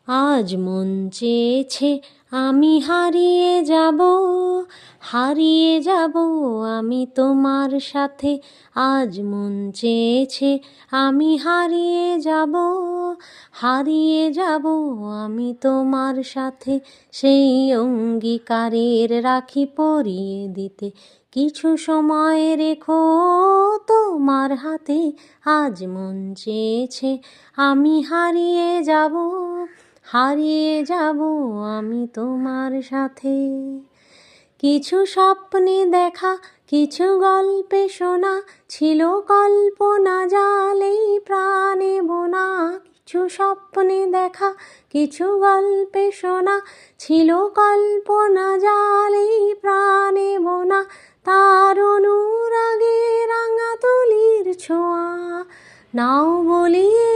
আজ মন চেয়েছে আমি হারিয়ে যাব, হারিয়ে যাব আমি তোমার সাথে। আজ মন চেয়েছে আমি হারিয়ে যাব, হারিয়ে যাব আমি তোমার সাথে। সেই অঙ্গীকারের রাখি পরিয়ে দিতে কিছু সময় রেখো তোমার হাতে। আজ মন চেয়েছে আমি হারিয়ে যাব, হারিয়ে যাব আমি তোমার সাথে। কিছু স্বপ্নে দেখা, কিছু গল্পে শোনা, ছিল কল্পনা জালেই প্রাণে বোনা। কিছু স্বপ্নে দেখা, কিছু গল্পে শোনা, ছিল কল্পনা জালেই প্রাণে বোনা। তার অনুরাগে রাঙা তুলির ছোঁয়া নাও বলিয়ে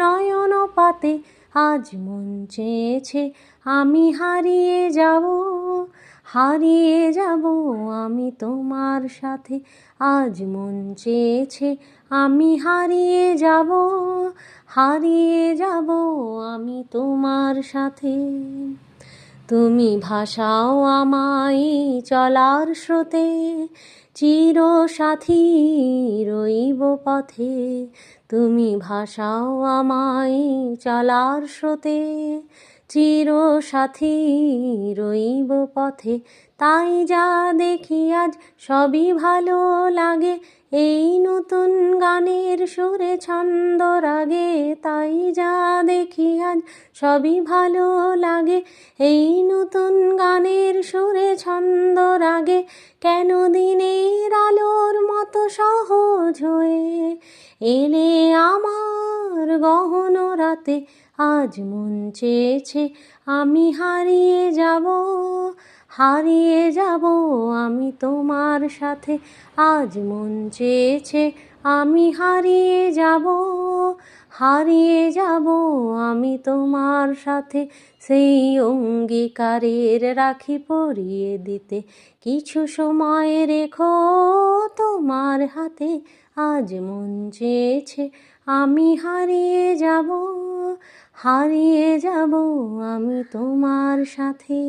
নয়ন পাতে। আজ মন চেয়েছে আমি হারিয়ে যাব, হারিয়ে যাব আমি তোমার সাথে। আজ মন চেয়েছে আমি হারিয়ে যাব, হারিয়ে যাব আমি তোমার সাথে। তুমি ভাসাও আমায় চলার স্রোতে, চিরসাথী রইব পথে। তুমি ভাসাও আমায় চলার স্রোতে, চিরসাথী রইব পথে। তাই যা দেখি আজ সবই ভালো লাগে, এই নতুন গানের সুরে ছন্দ রাগে। তাই যা দেখি আজ সবই ভালো লাগে, এই নতুন গানের সুরে ছন্দ রাগে। কেন দিনের আলোর মতো সহজ হয়ে এলে আমার গহন রাতে। আজ মন চেয়েছে আমি হারিয়ে যাব, হারিয়ে যাব আমি তোমার সাথে। আজ মন চেয়েছে আমি হারিয়ে যাব, হারিয়ে যাব আমি তোমার সাথে। সেই অঙ্গীকারের রাখি পরিয়ে দিতে কিছু সময় রেখো তোমার হাতে। আজ মন চেয়েছে আমি হারিয়ে যাব, হারিয়ে যাব আমি তোমার সাথে।